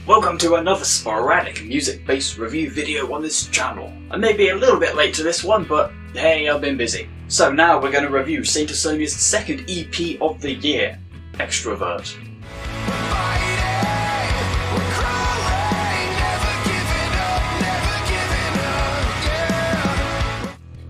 Welcome to another sporadic music-based review video on this channel. I may be a little bit late to this one, but hey, I've been busy. So now we're going to review Saint Asonia's second EP of the year, Extrovert.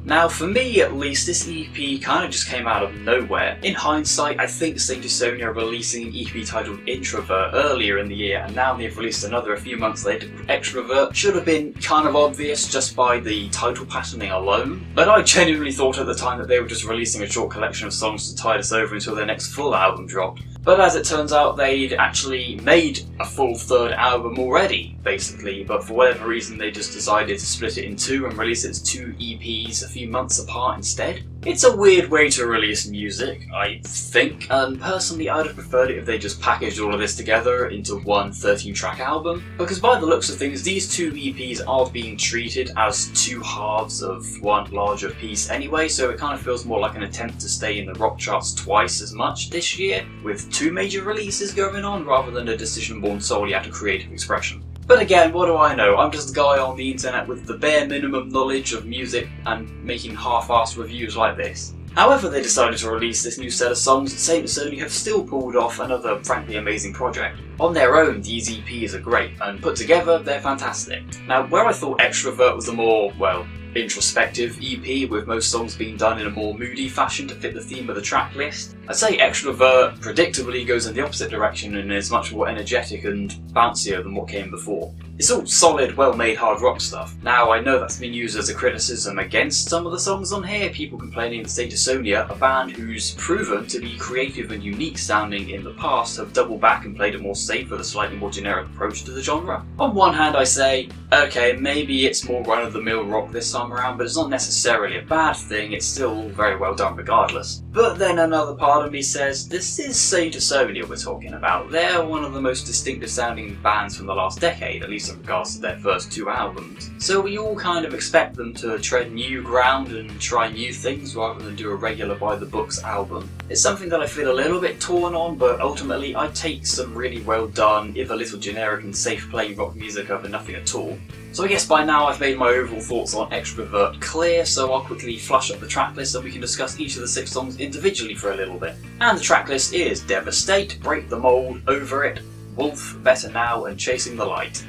Now for me at least, this EP kind of just came out of nowhere. In hindsight, I think Saint Asonia are releasing an EP titled Introvert earlier in the year, and now they've released another a few months later called Extrovert. Should have been kind of obvious just by the title patterning alone, but I genuinely thought at the time that they were just releasing a short collection of songs to tide us over until their next full album dropped. But as it turns out, they'd actually made a full third album already, basically, but for whatever reason they just decided to split it in two and release it as two EPs a few months apart instead. It's a weird way to release music, I think, and personally I'd have preferred it if they just packaged all of this together into one 13-track album, because by the looks of things, these two EPs are being treated as two halves of one larger piece anyway, so it kind of feels more like an attempt to stay in the rock charts twice as much this year, with two major releases going on, rather than a decision born solely out of creative expression. But again, what do I know? I'm just a guy on the internet with the bare minimum knowledge of music and making half-assed reviews like this. However they decided to release this new set of songs, Saint Asonia have still pulled off another frankly amazing project. On their own, these EPs are great, and put together, they're fantastic. Now, where I thought Extrovert was a more, well, introspective EP, with most songs being done in a more moody fashion to fit the theme of the track list, I'd say Extrovert predictably goes in the opposite direction and is much more energetic and bouncier than what came before. It's all solid, well-made hard rock stuff. Now, I know that's been used as a criticism against some of the songs on here, people complaining that Saint Asonia, a band who's proven to be creative and unique sounding in the past, have doubled back and played it more safe with a slightly more generic approach to the genre. On one hand I say, okay, maybe it's more run-of-the-mill rock this time around, but it's not necessarily a bad thing, it's still very well done regardless. But then another part of me says, this is Saint Asonia we're talking about. They're one of the most distinctive sounding bands from the last decade, at least in regards to their first two albums. So we all kind of expect them to tread new ground and try new things rather than do a regular by-the-books album. It's something that I feel a little bit torn on, but ultimately I take some really well done, if a little generic and safe playing rock music over nothing at all. So I guess by now I've made my overall thoughts on Extrovert clear, so I'll quickly flush up the tracklist and we can discuss each of the 6 songs individually for a little bit. And the tracklist is Devastate, Break the Mold, Over It, Wolf, Better Now and Chasing the Light.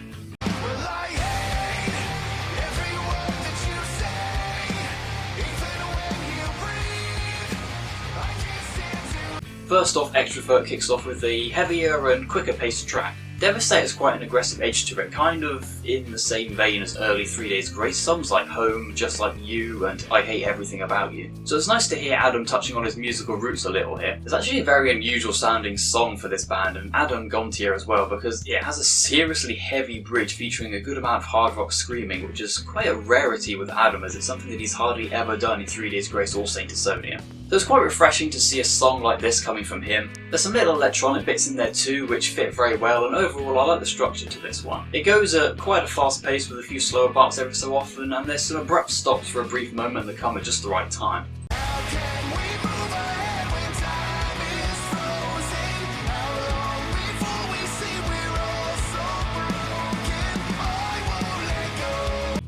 First off, Extrovert kicks off with a heavier and quicker paced track. Devastate has quite an aggressive edge to it, kind of in the same vein as early 3 Days Grace songs like Home, Just Like You and I Hate Everything About You. So it's nice to hear Adam touching on his musical roots a little here. It's actually a very unusual sounding song for this band, and Adam Gontier as well, because it has a seriously heavy bridge featuring a good amount of hard rock screaming, which is quite a rarity with Adam, as it's something that he's hardly ever done in 3 Days Grace or Saint Asonia. So it's quite refreshing to see a song like this coming from him. There's some little electronic bits in there too which fit very well, and overall I like the structure to this one. It goes at quite a fast pace with a few slower parts every so often, and there's some abrupt stops for a brief moment that come at just the right time.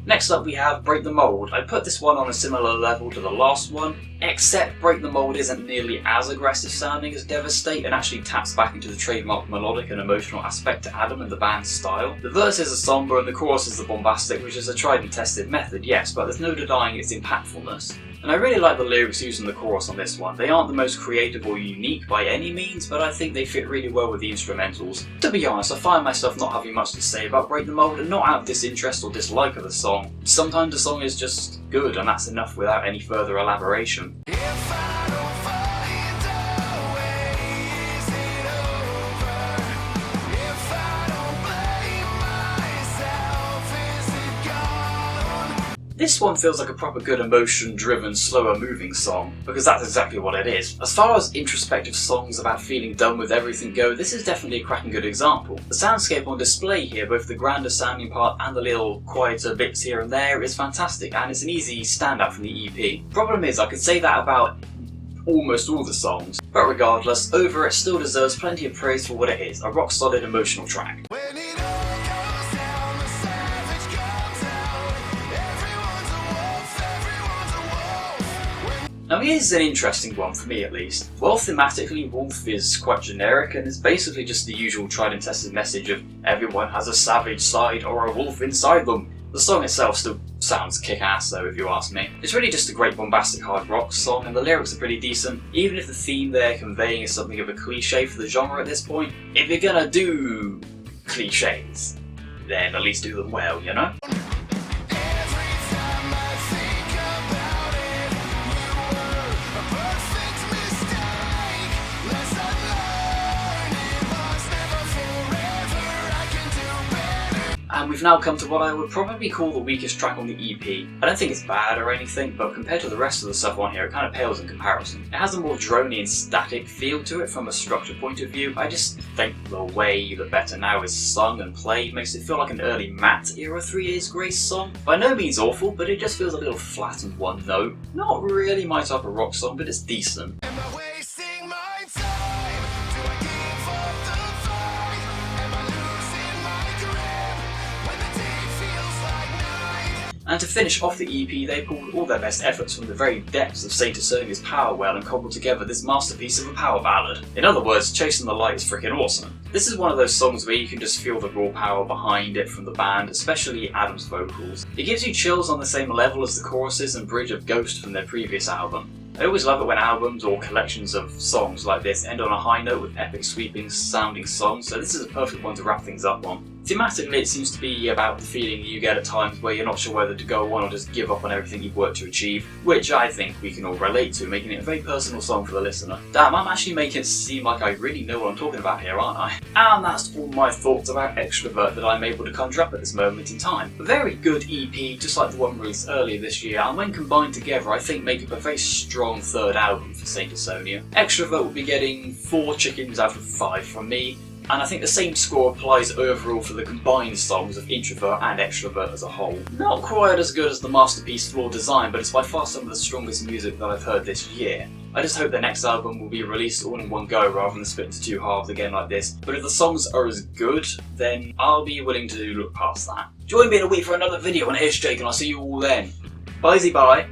Next up we have Break the Mold. I put this one on a similar level to the last one, except Break the Mold isn't nearly as aggressive sounding as Devastate and actually taps back into the trademark melodic and emotional aspect to Adam and the band's style. The verses are somber and the chorus is the bombastic, which is a tried and tested method, yes, but there's no denying its impactfulness. And I really like the lyrics used in the chorus on this one. They aren't the most creative or unique by any means, but I think they fit really well with the instrumentals. To be honest, I find myself not having much to say about Break the Mold, and not out of disinterest or dislike of the song. Sometimes the song is just good, and that's enough without any further elaboration. This one feels like a proper good emotion-driven, slower-moving song, because that's exactly what it is. As far as introspective songs about feeling done with everything go, this is definitely a cracking good example. The soundscape on display here, both the grander sounding part and the little quieter bits here and there, is fantastic, and it's an easy standout from the EP. Problem is, I could say that about almost all the songs, but regardless, Over It still deserves plenty of praise for what it is, a rock-solid emotional track. Now here's an interesting one for me at least. Well, thematically, Wolf is quite generic and is basically just the usual tried and tested message of everyone has a savage side or a wolf inside them. The song itself still sounds kick-ass though, if you ask me. It's really just a great bombastic hard rock song, and the lyrics are pretty decent, even if the theme they're conveying is something of a cliche for the genre at this point. If you're gonna do cliches, then at least do them well, you know? And we've now come to what I would probably call the weakest track on the EP. I don't think it's bad or anything, but compared to the rest of the stuff on here, it kind of pales in comparison. It has a more drony and static feel to it from a structure point of view. I just think the way that Better Now is sung and played makes it feel like an early Matt era 3 Years Grace song. By no means awful, but it just feels a little flat and one note. Not really my type of rock song, but it's decent. And to finish off the EP, they pulled all their best efforts from the very depths of Saint Asonia's power well and cobbled together this masterpiece of a power ballad. In other words, Chasing the Light is freaking awesome. This is one of those songs where you can just feel the raw power behind it from the band, especially Adam's vocals. It gives you chills on the same level as the choruses and bridge of Ghost from their previous album. I always love it when albums or collections of songs like this end on a high note with epic sweeping sounding songs, so this is a perfect one to wrap things up on. Thematically, it seems to be about the feeling you get at times where you're not sure whether to go on or just give up on everything you've worked to achieve, which I think we can all relate to, making it a very personal song for the listener. Damn, I'm actually making it seem like I really know what I'm talking about here, aren't I? And that's all my thoughts about Extrovert that I'm able to conjure up at this moment in time. A very good EP, just like the one released earlier this year, and when combined together I think make up a very strong third album for Saint Asonia. Extrovert will be getting 4 chickens out of 5 from me, and I think the same score applies overall for the combined songs of Introvert and Extrovert as a whole. Not quite as good as the masterpiece Floor Design, but it's by far some of the strongest music that I've heard this year. I just hope the next album will be released all in one go rather than split into 2 halves again like this, but if the songs are as good, then I'll be willing to look past that. Join me in a week for another video, and here's Jake, and I'll see you all then. Bye-zy bye.